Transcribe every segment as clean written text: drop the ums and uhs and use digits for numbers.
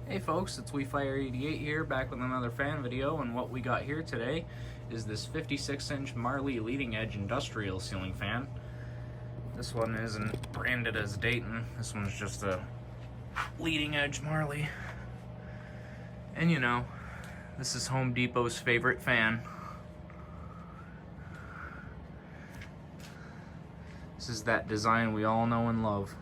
Hey folks, it's WeFire88 here, back with another fan video, and what we got here today is this 56-inch Marley leading edge industrial ceiling fan. This one isn't branded as Dayton, this one's just a leading edge Marley. And you know, this is Home Depot's favorite fan. This is that design we all know and love.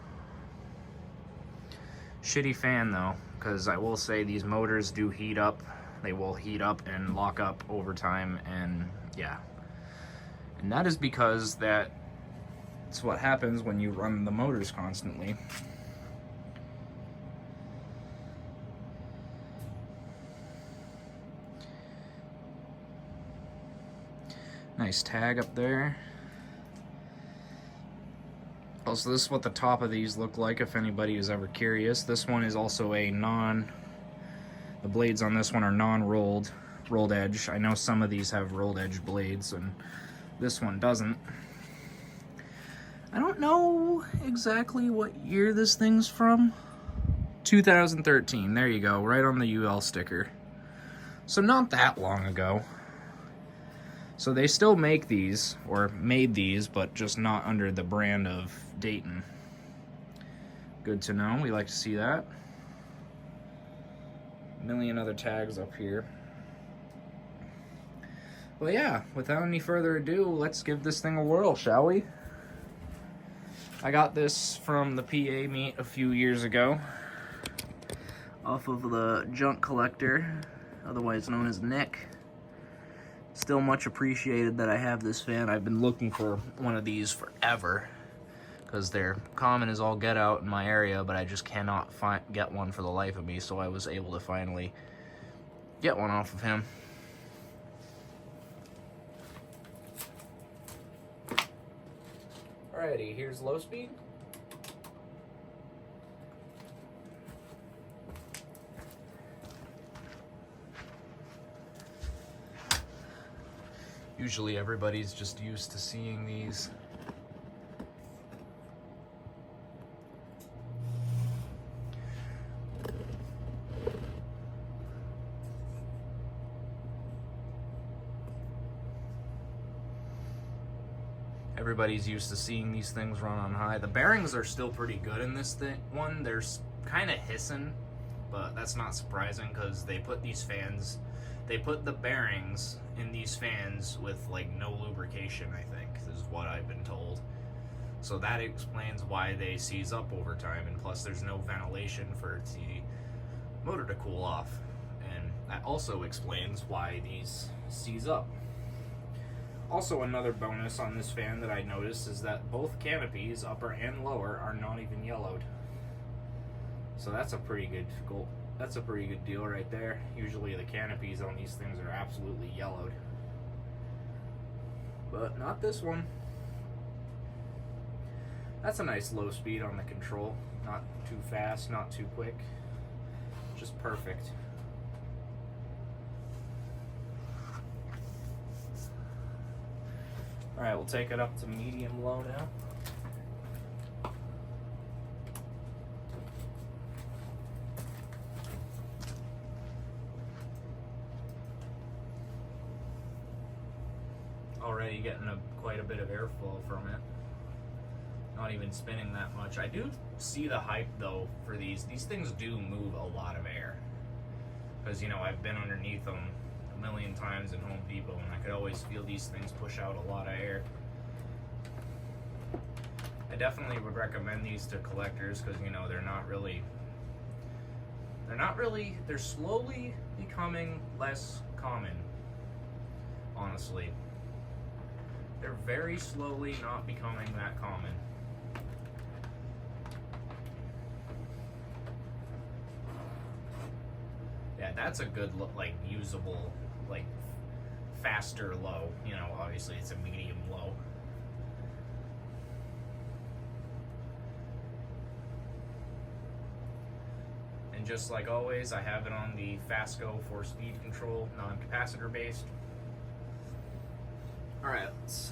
Shitty fan though, because I will say these motors do heat up. They will heat up and lock up over time, and yeah. And that is because that's what happens when you run the motors constantly. Nice tag up there. Also, this is what the top of these look like if anybody is ever curious. This one is also a the blades on this one are rolled edge. I know some of these have rolled edge blades and this one doesn't. I don't know exactly what year this thing's from. 2013, there you go, right on the UL sticker. So not that long ago. So they still make these, or made these, but just not under the brand of Dayton. Good to know, we like to see that. A million other tags up here. Well yeah, without any further ado, let's give this thing a whirl, shall we? I got this from the PA meet a few years ago, off of the junk collector, otherwise known as Nick. Still much appreciated that I have this fan. I've been looking for one of these forever because they're common as all get out in my area, but I just cannot get one for the life of me, so I was able to finally get one off of him. Alrighty, here's low speed. Usually everybody's just used to seeing these. Everybody's used to seeing these things run on high. The bearings are still pretty good in this one. They're kind of hissing, but that's not surprising because they put these fans, they put the bearings in these fans with like no lubrication, I think, is what I've been told. So that explains why they seize up over time, and plus there's no ventilation for the motor to cool off. And that also explains why these seize up. Also, another bonus on this fan that I noticed is that both canopies, upper and lower, are not even yellowed. So that's a pretty good goal. That's a pretty good deal right there. Usually the canopies on these things are absolutely yellowed. But not this one. That's a nice low speed on the control. Not too fast, not too quick. Just perfect. Alright, we'll take it up to medium low now. Already getting quite a bit of airflow from it. Not even spinning that much. I do see the hype though for these. These things do move a lot of air. Because, you know, I've been underneath them a million times in Home Depot and I could always feel these things push out a lot of air. I definitely would recommend these to collectors because, you know, they're slowly becoming less common, honestly. They're very slowly not becoming that common. Yeah, that's a good, like, usable, like, faster low. You know, obviously it's a medium low. And just like always, I have it on the Fastco for speed control, non-capacitor based. Alright, let's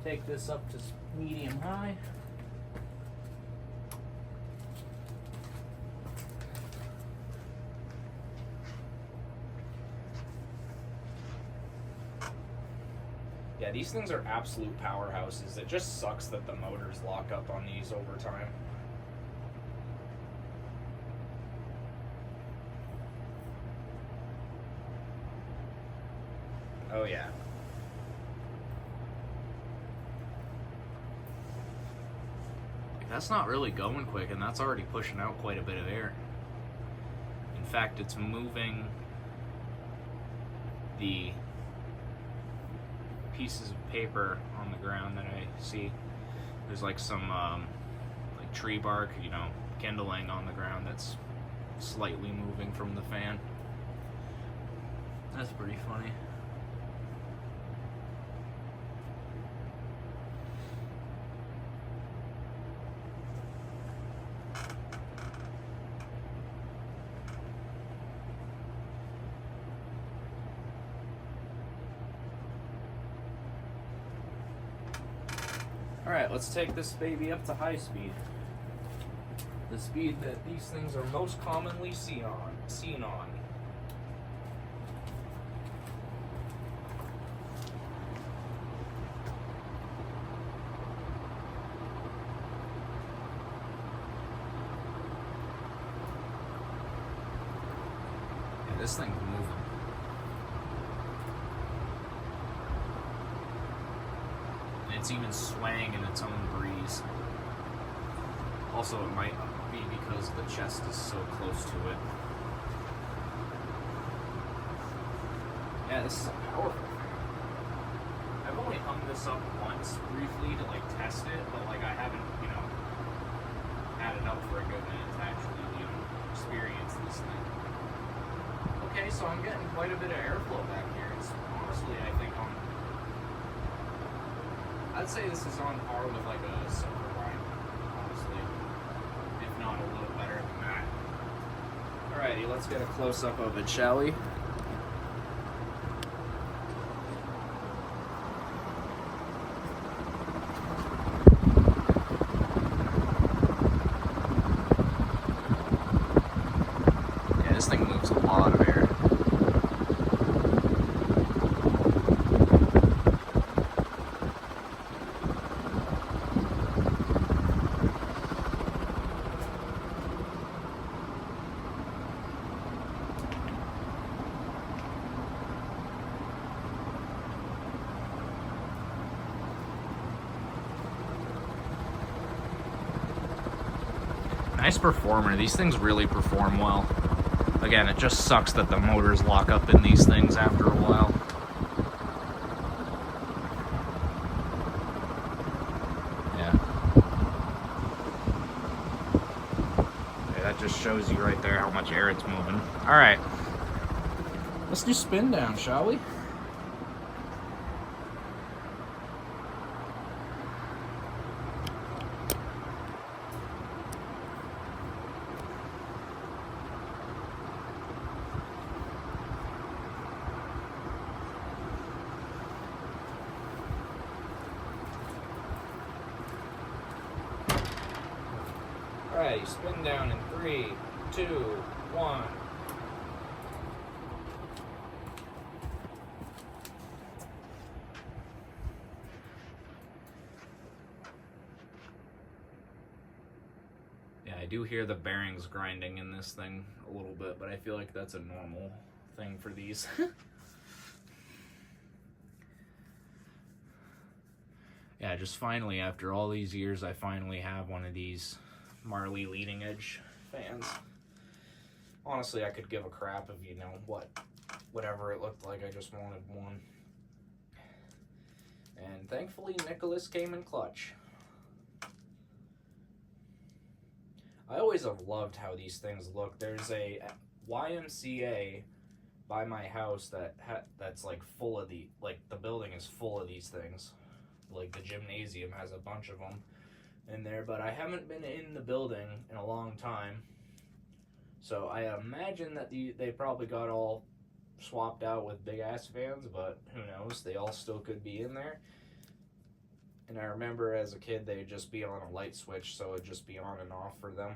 take this up to medium high. Yeah, these things are absolute powerhouses. It just sucks that the motors lock up on these over time. Oh yeah. Like, that's not really going quick, and that's already pushing out quite a bit of air. In fact, it's moving the pieces of paper on the ground that I see. There's like some like tree bark, you know, kindling on the ground that's slightly moving from the fan. That's pretty funny. Alright, let's take this baby up to high speed. The speed that these things are most commonly seen on. Yeah, this thing's moving. It's even swaying in its own breeze. Also, it might be because the chest is so close to it. Yeah, this is a powerful thing. I've only hung this up once briefly to like test it, but like I haven't, you know, had it up for a good minute to actually, you know, experience this thing. Okay, so I'm getting quite a bit of airflow back here. It's honestly, I think, I'd say this is on par with like a silver line, honestly, if not a little better than that. Alrighty, let's get a close-up of it, shall we? Yeah, this thing moves a lot of air. Nice performer. These things really perform well. Again, it just sucks that the motors lock up in these things after a while. Yeah. Okay, that just shows you right there how much air it's moving. Alright. Let's do spin down, shall we? Alright, spin down in 3, 2, 1. Yeah, I do hear the bearings grinding in this thing a little bit, but I feel like that's a normal thing for these. Yeah, just finally, after all these years, I finally have one of these Marley leading edge fans. Honestly, I could give a crap if, you know, whatever it looked like. I just wanted one. And thankfully, Nicholas came in clutch. I always have loved how these things look. There's a YMCA by my house that's like full of the building is full of these things. Like the gymnasium has a bunch of them in there, but I haven't been in the building in a long time, so I imagine that they probably got all swapped out with big ass fans, but who knows, they all still could be in there. And I remember as a kid they'd just be on a light switch, so it'd just be on and off for them.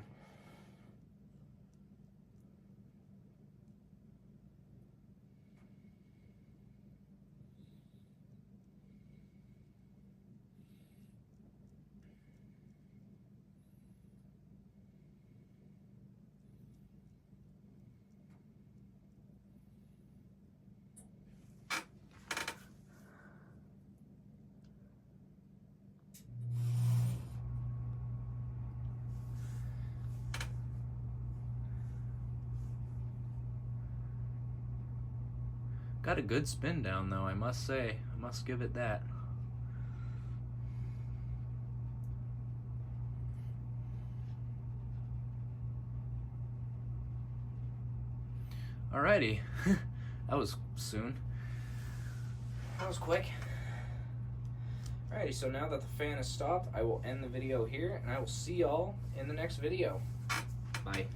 Got a good spin down though, I must say. I must give it that. Alrighty. That was soon. That was quick. Alrighty, so now that the fan has stopped, I will end the video here, and I will see y'all in the next video. Bye.